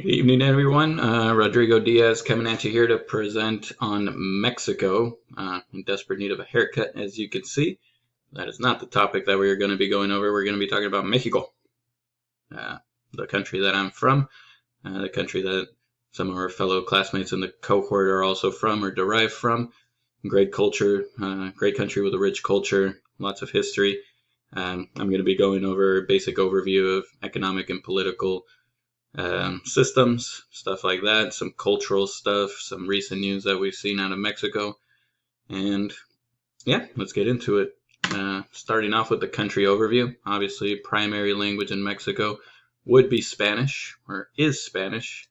Good evening, everyone. Rodrigo Diaz coming at you here to present on Mexico. In desperate need of a haircut, as you can see. That is not the topic that we're going to be going over. We're going to be talking about Mexico, the country that I'm from, the country that some of our fellow classmates in the cohort are also from or derived from. Great culture, great country with a rich culture, lots of history. I'm going to be going over a basic overview of economic and political systems, stuff like that, some cultural stuff, some recent news that we've seen out of Mexico. And yeah, let's get into it. Starting off with the country overview. Obviously, primary language in Mexico would be Spanish, or is Spanish.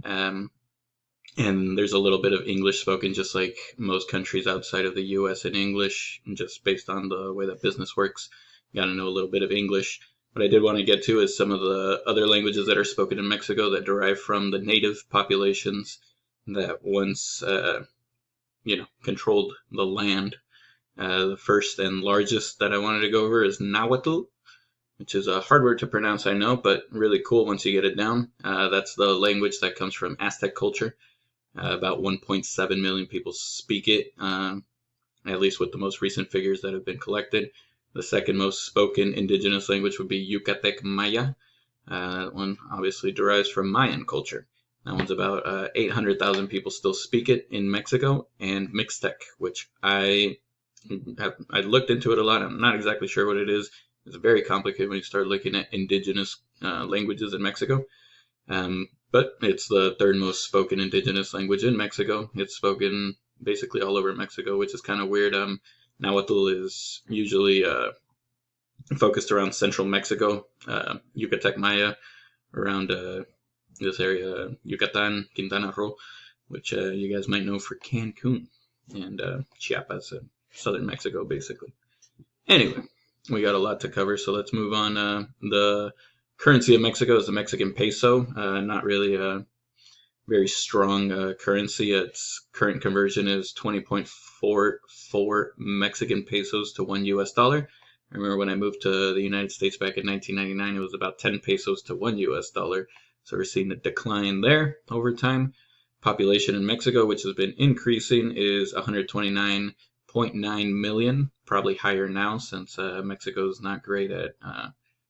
And there's a little bit of English spoken, just like most countries outside of the US in English, just based on the way that business works. You gotta know a little bit of English. What I did want to get to is some of the other languages that are spoken in Mexico that derive from the native populations that once, controlled the land. The first and largest that I wanted to go over is Nahuatl, which is a hard word to pronounce, I know, but really cool once you get it down. That's the language that comes from Aztec culture. About 1.7 million people speak it, at least with the most recent figures that have been collected. The second most spoken indigenous language would be Yucatec Maya. That one obviously derives from Mayan culture. That one's about 800,000 people still speak it in Mexico. And Mixtec, which I looked into it a lot. I'm not exactly sure what it is. It's very complicated when you start looking at indigenous languages in Mexico. But it's the third most spoken indigenous language in Mexico. It's spoken basically all over Mexico, which is kind of weird. Nahuatl is usually focused around central Mexico, Yucatec Maya around this area, Yucatan, Quintana Roo, which you guys might know for Cancun and Chiapas, southern Mexico, basically. Anyway, we got a lot to cover, so let's move on. The currency of Mexico is the Mexican peso, not really a very strong currency. Its current conversion is 20.44 Mexican pesos to $1. I remember when I moved to the United States back in 1999, it was about 10 pesos to $1. So we're seeing a decline there over time. Population in Mexico, which has been increasing, is 129.9 million, probably higher now since Mexico is not great at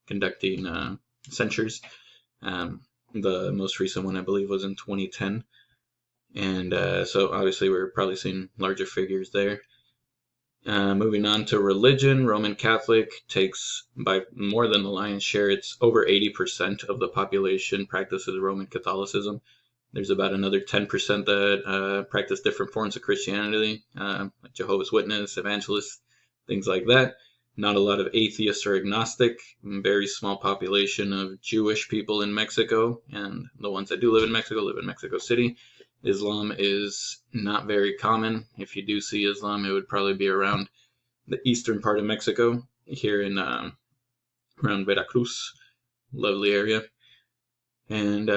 conducting censures. The most recent one, I believe, was in 2010. And so obviously we're probably seeing larger figures there. Moving on to religion, Roman Catholic takes by more than the lion's share. It's over 80% of the population practices Roman Catholicism. There's about another 10% that practice different forms of Christianity, like Jehovah's Witness, evangelists, things like that. Not a lot of atheists or agnostic. Very small population of Jewish people in Mexico, and the ones that do live in Mexico City. Islam is not very common. If you do see Islam, it would probably be around the eastern part of Mexico, here in around Veracruz, lovely area. And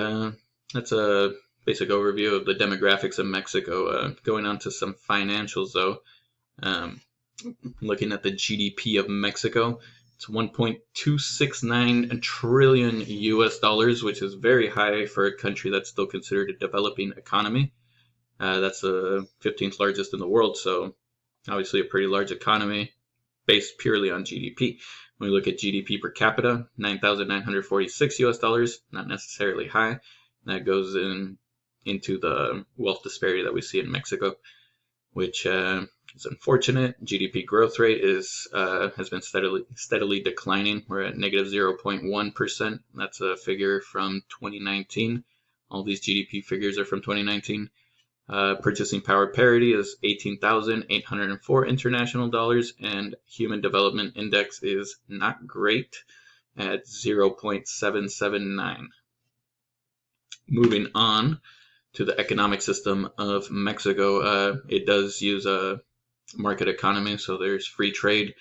that's a basic overview of the demographics of Mexico. Going on to some financials, though. Looking at the GDP of Mexico, it's 1.269 trillion US dollars, which is very high for a country that's still considered a developing economy. That's the 15th largest in the world, so obviously a pretty large economy based purely on GDP. When we look at GDP per capita, 9,946 US dollars, not necessarily high. That goes into the wealth disparity that we see in Mexico, which it's unfortunate. GDP growth rate has been steadily declining. We're at negative 0.1%. That's a figure from 2019. All these GDP figures are from 2019. Purchasing power parity is 18,804 international dollars, and Human Development Index is not great at 0.779. Moving on to the economic system of Mexico, it does use a market economy, so there's free trade,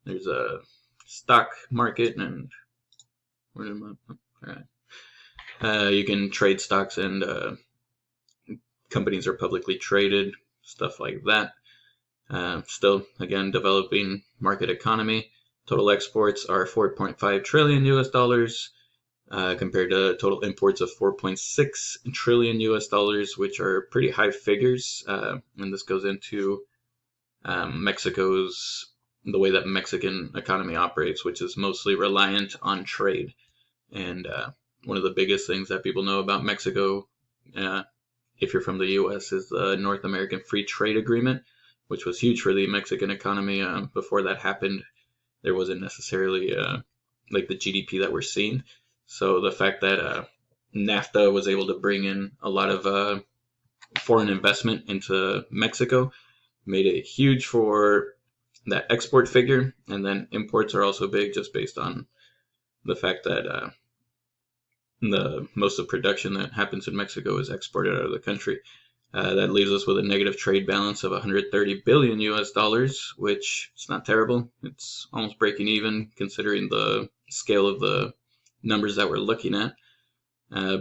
there's a stock market, and you can trade stocks, and companies are publicly traded, stuff like that. Still, again, developing market economy. Total exports are 4.5 trillion US dollars. compared to total imports of 4.6 trillion US dollars, which are pretty high figures. And this goes into the way that Mexican economy operates, which is mostly reliant on trade. And one of the biggest things that people know about Mexico, if you're from the US, is the North American Free Trade Agreement, which was huge for the Mexican economy. Before that happened, there wasn't necessarily like the GDP that we're seeing. So the fact that NAFTA was able to bring in a lot of foreign investment into Mexico made it huge for that export figure. And then imports are also big, just based on the fact that the most of production that happens in Mexico is exported out of the country. That leaves us with a negative trade balance of 130 billion US dollars, which is not terrible. It's almost breaking even considering the scale of the numbers that we're looking at.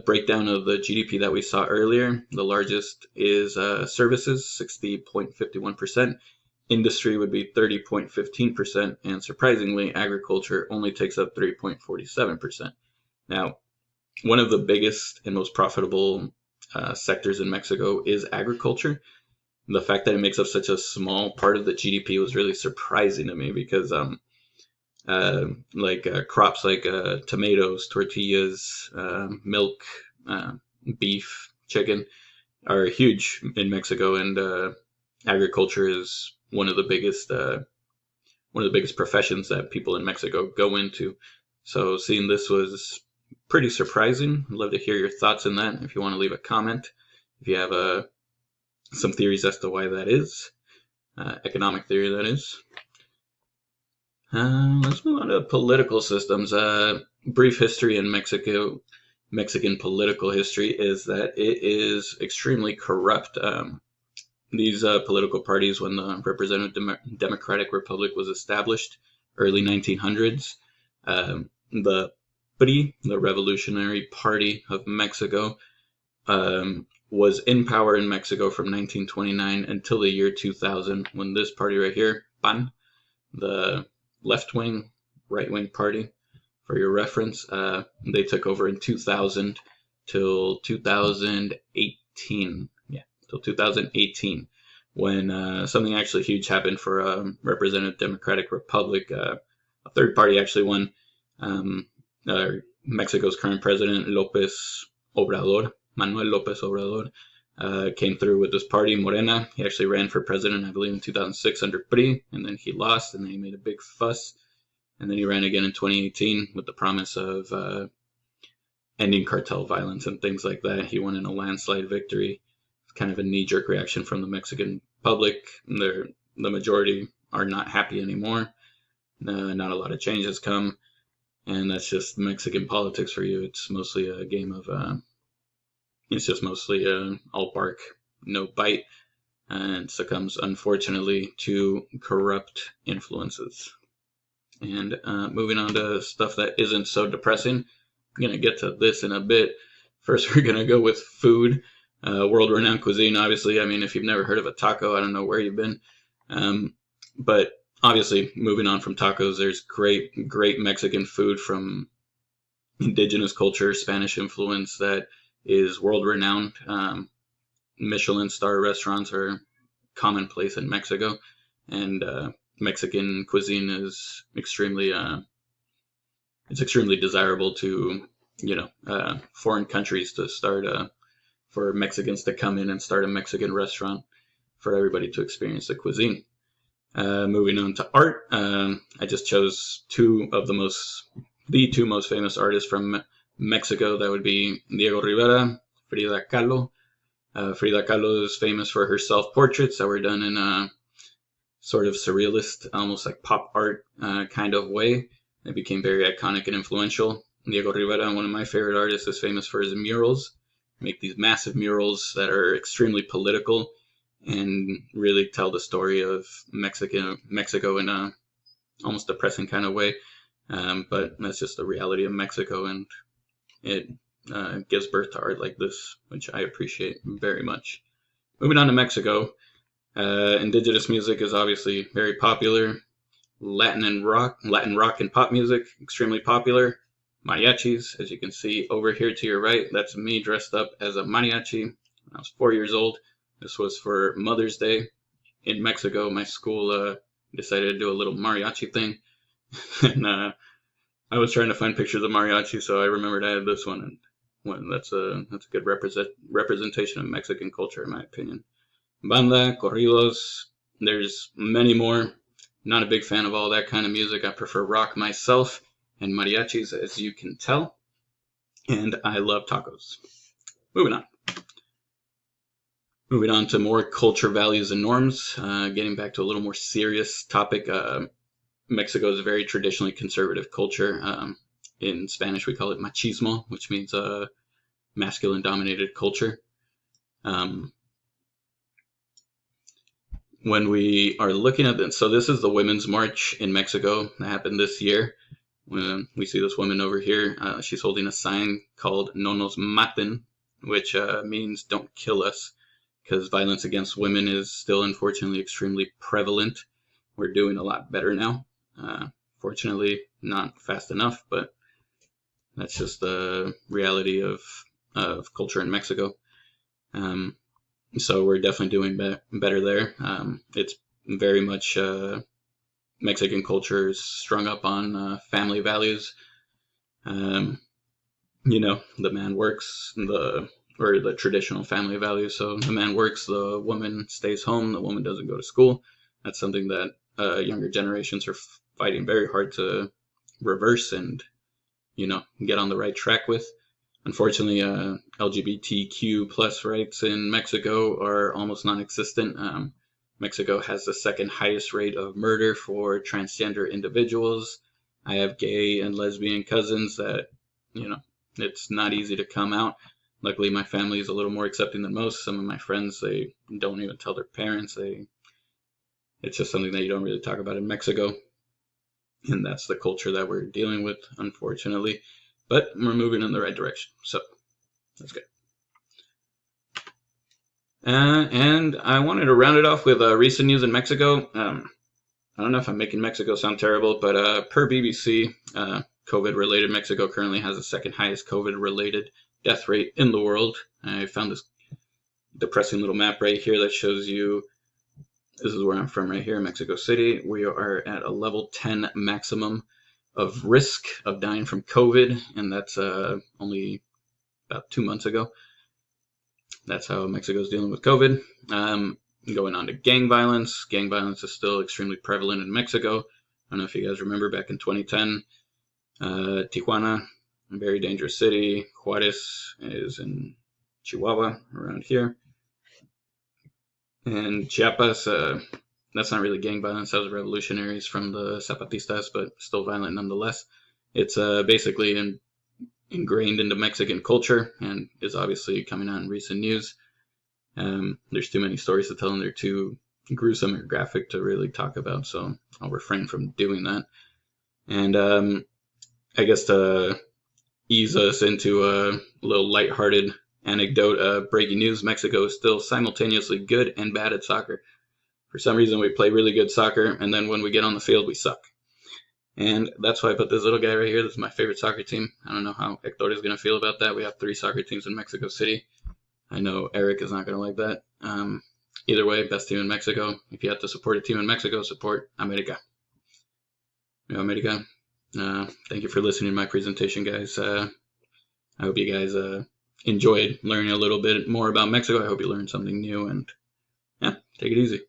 Breakdown of the GDP that we saw earlier, the largest is services, 60.51%. Industry would be 30.15%, and surprisingly, agriculture only takes up 3.47%. Now, one of the biggest and most profitable sectors in Mexico is agriculture. The fact that it makes up such a small part of the GDP was really surprising to me, because crops like tomatoes, tortillas, milk, beef, chicken are huge in Mexico, and agriculture is one of the biggest professions that people in Mexico go into. So seeing this was pretty surprising. I'd love to hear your thoughts on that. If you want to leave a comment, if you have some theories as to why that is, economic theory that is. Let's move on to political systems. Brief history in Mexico. Mexican political history is that it is extremely corrupt. These political parties, when the Representative Democratic Republic was established, early 1900s, the PRI, the Revolutionary Party of Mexico, was in power in Mexico from 1929 until the year 2000, when this party right here, PAN, the left-wing, right-wing party, for your reference, they took over in 2000 till 2018. Yeah, till 2018, when something actually huge happened for Representative Democratic Republic. A third party actually won. Mexico's current president, Manuel López Obrador, came through with this party, Morena. He actually ran for president, I believe, in 2006 under PRI, and then he lost, and then he made a big fuss. And then he ran again in 2018 with the promise of ending cartel violence and things like that. He won in a landslide victory. Kind of a knee-jerk reaction from the Mexican public. The majority are not happy anymore. Not a lot of change has come. And that's just Mexican politics for you. It's mostly a game of, it's just mostly all bark, no bite, and succumbs, unfortunately, to corrupt influences. And moving on to stuff that isn't so depressing. I'm going to get to this in a bit. First, we're going to go with food. World-renowned cuisine, obviously. I mean, if you've never heard of a taco, I don't know where you've been. But obviously, moving on from tacos, there's great Mexican food from indigenous culture, Spanish influence, that is world-renowned. Michelin star restaurants are commonplace in Mexico, and Mexican cuisine is extremely desirable to foreign countries to start for Mexicans to come in and start a Mexican restaurant for everybody to experience the cuisine. Moving on to art, I just chose the two most famous artists from Mexico. That would be Diego Rivera, Frida Kahlo. Frida Kahlo is famous for her self-portraits that were done in a sort of surrealist, almost like pop art kind of way. They became very iconic and influential. Diego Rivera, one of my favorite artists, is famous for his murals. Make these massive murals that are extremely political and really tell the story of Mexico in a almost depressing kind of way. But that's just the reality of Mexico, and it gives birth to art like this, which I appreciate very much. Moving on to Mexico, indigenous music is obviously very popular. Latin rock and pop music, extremely popular. mariachis. As you can see over here to your right, that's me dressed up as a mariachi when I was 4 years old. This was for Mother's Day in Mexico. My school decided to do a little mariachi thing. And I was trying to find pictures of mariachi, so I remembered I had this one. And that's a good representation of Mexican culture, in my opinion. Banda, corridos, there's many more. Not a big fan of all that kind of music. I prefer rock myself and mariachis, as you can tell. And I love tacos. Moving on to more culture, values, and norms. Getting back to a little more serious topic. Mexico is a very traditionally conservative culture. In Spanish, we call it machismo, which means masculine-dominated culture. When we are looking at this, so this is the Women's March in Mexico that happened this year. When we see this woman over here, she's holding a sign called No Nos Maten, which means don't kill us, because violence against women is still unfortunately extremely prevalent. We're doing a lot better now. Fortunately, not fast enough, but that's just the reality of culture in Mexico. So we're definitely doing better there. It's very much Mexican culture is strung up on family values. The man works, the traditional family values. So the man works, the woman stays home, the woman doesn't go to school. That's something that younger generations are fighting very hard to reverse and get on the right track with. Unfortunately, LGBTQ plus rights in Mexico are almost non-existent. Mexico has the second highest rate of murder for transgender individuals. I have gay and lesbian cousins that, it's not easy to come out. Luckily, my family is a little more accepting than most. Some of my friends, they don't even tell their parents. It's just something that you don't really talk about in Mexico. And that's the culture that we're dealing with, unfortunately. But we're moving in the right direction, so that's good. And I wanted to round it off with recent news in Mexico. I don't know if I'm making Mexico sound terrible, but per BBC, COVID-related, Mexico currently has the second highest COVID-related death rate in the world. I found this depressing little map right here that shows you, this is where I'm from right here, Mexico City. We are at a level 10 maximum of risk of dying from COVID, and that's only about 2 months ago. That's how Mexico's dealing with COVID. Going on to gang violence. Gang violence is still extremely prevalent in Mexico. I don't know if you guys remember back in 2010, Tijuana, a very dangerous city. Juarez is in Chihuahua, around here. And Chiapas, that's not really gang violence. That was revolutionaries from the Zapatistas, but still violent nonetheless. It's basically ingrained into Mexican culture and is obviously coming out in recent news. There's too many stories to tell, and they're too gruesome or graphic to really talk about, so I'll refrain from doing that. And I guess to ease us into a little lighthearted anecdote, breaking news, Mexico is still simultaneously good and bad at soccer. For some reason, we play really good soccer, and then when we get on the field, we suck. And that's why I put this little guy right here. This is my favorite soccer team. I don't know how Hector is going to feel about that. We have 3 soccer teams in Mexico City. I know Eric is not going to like that. Either way, best team in Mexico. If you have to support a team in Mexico, support America. America. Thank you for listening to my presentation, guys. I hope you guys enjoyed learning a little bit more about Mexico. I hope you learned something new, and yeah, take it easy.